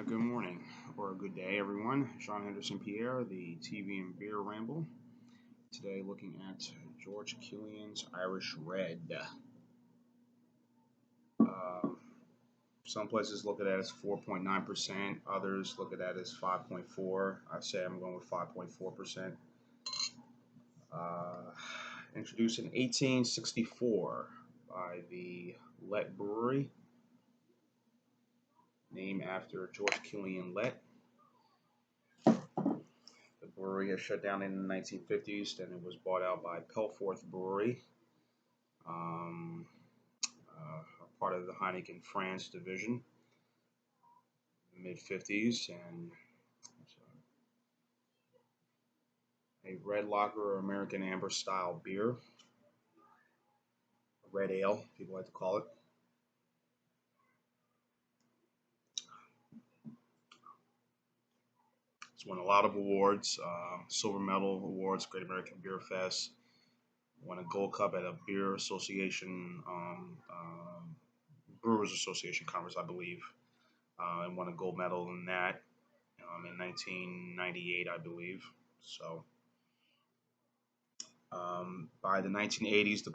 Good morning or a good day, everyone. Sean Henderson Pierre, the TV and Beer Ramble. Today, looking at George Killian's Irish Red. Uh, some places look at it as 4.9%, others look at that as 5.4. I say I'm going with 5.4%. Introduced in 1864 by the Lett Brewery, named after George Killian Lett. The brewery has shut down in the 1950s. Then it was bought out by Pelforth Brewery, um, part of the Heineken France division, in the mid 50s, and a red lager or American amber style beer, red ale, people like to call it. It's won a lot of awards, silver medal awards, Great American Beer Fest. Won a gold cup at a beer association, Brewers Association conference, I believe, and won a gold medal in that in 1998, I believe. So by the 1980s, the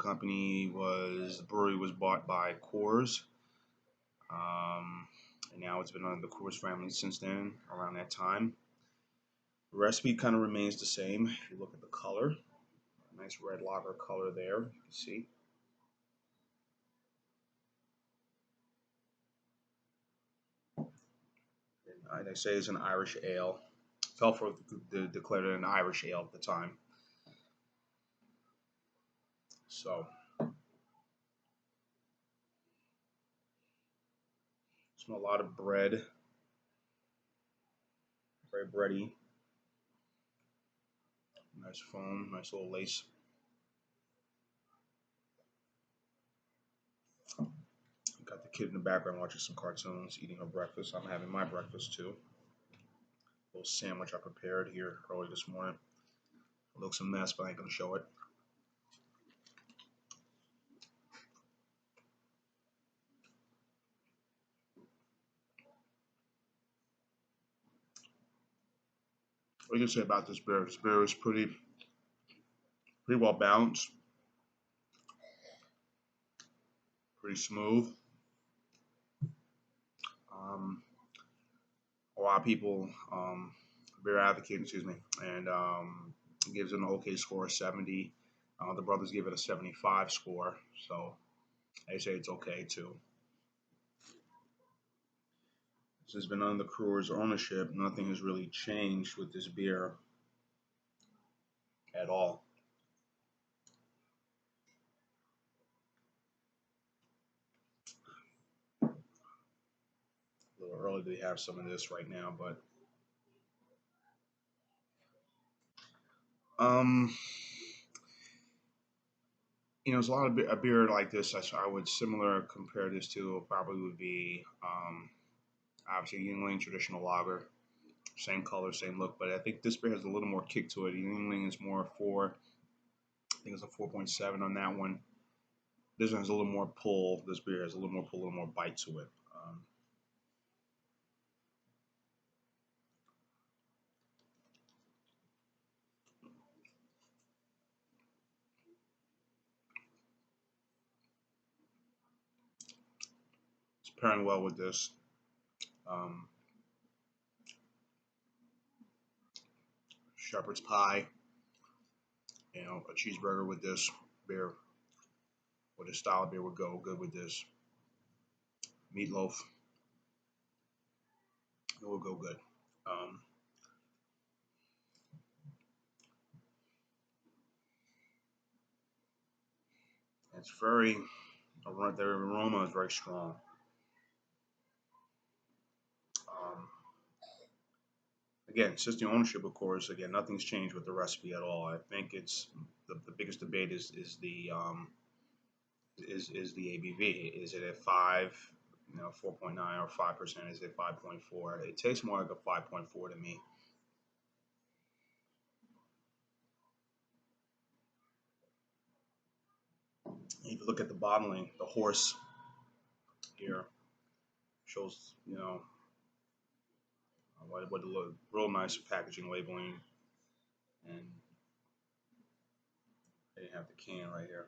brewery was bought by Coors, and now it's been under the Coors family since then. Around that time, the recipe kind of remains the same. If you look at the color, nice red lager color there. You can see. And they say it's an Irish ale. Telford declared it an Irish ale at the time. So, smell a lot of bread. Very bready. Nice foam, nice little lace. Got the kid in the background watching some cartoons, eating her breakfast. I'm having my breakfast too. A little sandwich I prepared here early this morning. It looks a mess, but I ain't gonna show it. What do you say about this beer? This beer is pretty well balanced, pretty smooth. A lot of people, beer advocate, excuse me, and gives it an okay score of 70. The brothers give it a 75 score, so they say it's okay too. Since it's been under the Coors ownership, nothing has really changed with this beer at all. A little early to have some of this right now, but um, there's a lot of a beer like this. I would similar compare this to probably would be obviously Yuengling traditional lager, same color, same look, but I think this beer has a little more kick to it. Yuengling is more 4. I think it's a 4.7 on that one. This one has a little more pull. This beer has a little more pull, a little more bite to it. It's pairing well with this. Um, Shepherd's pie, a cheeseburger with this beer, with this style of beer would go good with this. Meatloaf, it will go good. Um, it's very, the aroma is very strong. Um, Again, system ownership, of course. Again, nothing's changed with the recipe at all. I think it's the biggest debate is the ABV. Is it at 5, 4.9 or 5%? Is it 5.4? It tastes more like a 5.4 to me. If you look at the bottling, the horse here shows, with a real nice packaging labeling, and they have the can right here.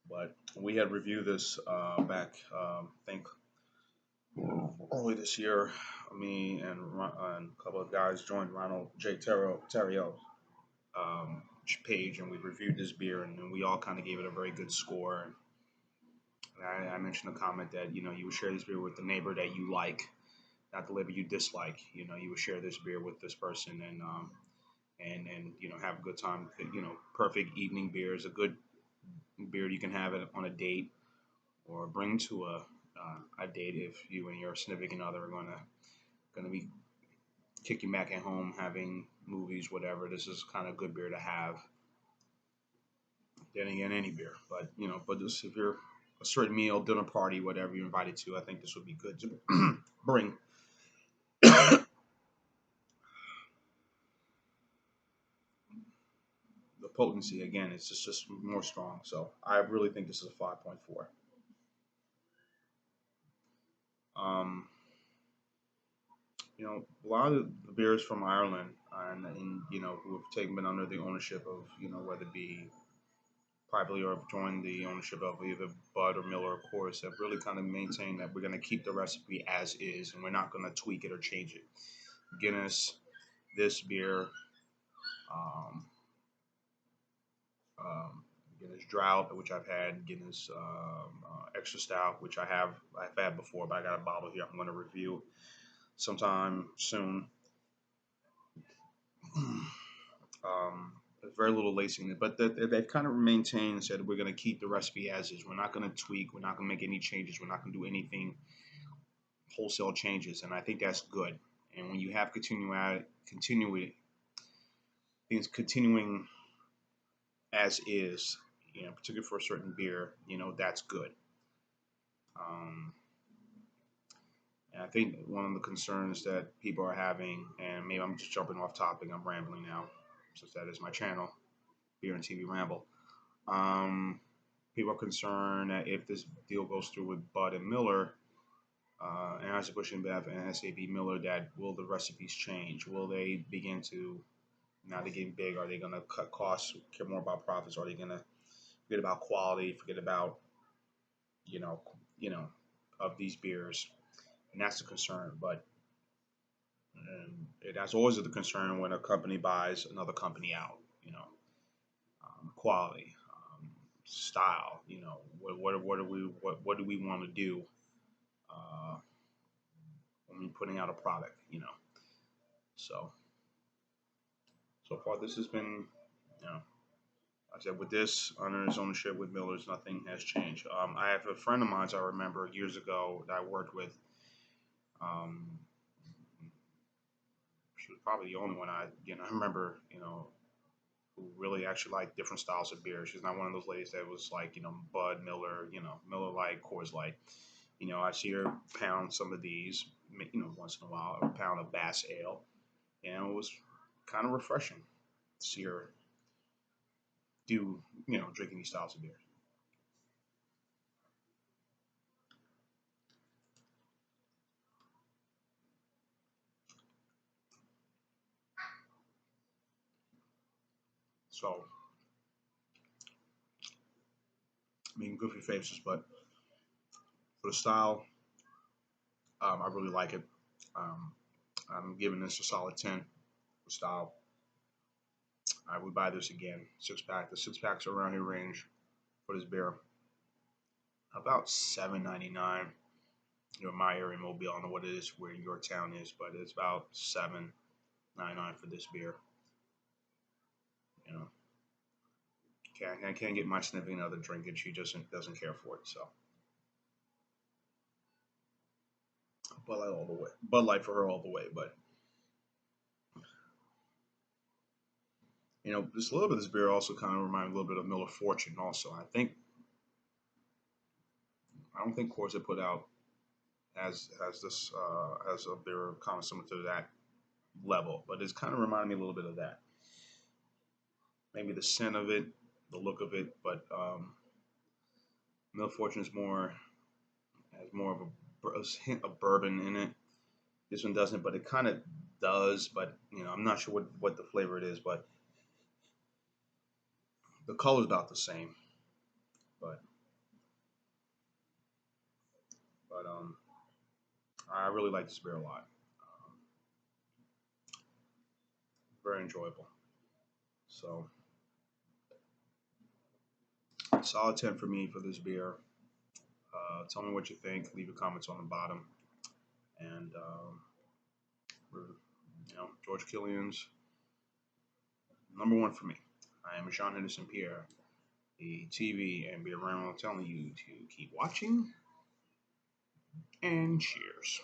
But we had reviewed this back, I think, early this year. Me and a couple of guys joined Ronald J. Terrio page, and we reviewed this beer, and we all kind of gave it a very good score. And I mentioned a comment that you would share this beer with the neighbor that you like, not the neighbor you dislike. You would share this beer with this person, and have a good time. Perfect evening beer is a good beer you can have it on a date or bring to a date if you and your significant other are gonna be kicking back at home, having movies, whatever. This is kind of good beer to have. Then again, any beer, but this, if you're a certain meal, dinner party, whatever you're invited to, I think this would be good to bring. The potency again, it's just more strong. So I really think this is a 5.4. Um, a lot of the beers from Ireland, and who have been under the ownership of whether it be privately or have joined the ownership of either Bud or Miller, of course, have really kind of maintained that we're going to keep the recipe as is, and we're not going to tweak it or change it. Guinness, this beer, um, um, Guinness Drought, which I've had, Guinness Extra Stout, which I've had before, but I got a bottle here I'm going to review sometime soon. There's very little lacing in it, but they've kind of maintained and said we're going to keep the recipe as is. We're not going to tweak. We're not going to make any changes. We're not going to do anything wholesale changes, and I think that's good. And when you have things continuing as is, particularly for a certain beer, that's good. Um, and I think one of the concerns that people are having, and maybe I'm just jumping off topic, I'm rambling now, since that is my channel, Beer and TV Ramble. Um, People are concerned that if this deal goes through with Bud and Miller, Anheuser-Busch InBev and SAB Miller, that will the recipes change? Will they begin to, now they're getting big, are they going to cut costs, care more about profits? Are they going to forget about quality, forget about, you know, you know, of these beers? And that's the concern. But that's always the concern when a company buys another company out, quality, style, what do we want to do uh, when we're putting out a product. So far this has been, you know, like I said, with this under his ownership with Miller's, nothing has changed. I have a friend of mine I remember years ago that I worked with. Um, she was probably the only one I remember, who really actually liked different styles of beer. She's not one of those ladies that was like, Bud, Miller, Miller Lite, Coors Light. I see her pound some of these, once in a while, a pound of Bass Ale. And it was kind of refreshing to see her do, drinking these styles of beer. So, I mean, good for your faces, but for the style, I really like it. Um, I'm giving this a solid 10 for style. I would buy this again. Six pack. The six packs are around here range for this beer. About $7.99. My area, Mobile. I don't know what it is where your town is, but it's about $7.99 for this beer. You know, I can't get my significant other drink it. She just doesn't care for it. So, Bud Light all the way. Bud Light for her all the way. But just a little bit of this beer also kind of reminded me a little bit of Miller Fortune. Also, I don't think Coors had put out as this as a beer kind of similar to that level, but it's kind of reminded me a little bit of that. Maybe the scent of it, the look of it, but Miller Fortune is more has more of a hint of bourbon in it, This one doesn't, but it kind of does. But I'm not sure what the flavor it is, but the color's about the same. But but I really like this beer a lot. Very enjoyable. So solid 10 for me for this beer. Tell me what you think. Leave your comments on the bottom. And George Killian's number one for me. I am Sean Henderson Pierre, the TV and beer runner, telling you to keep watching and cheers.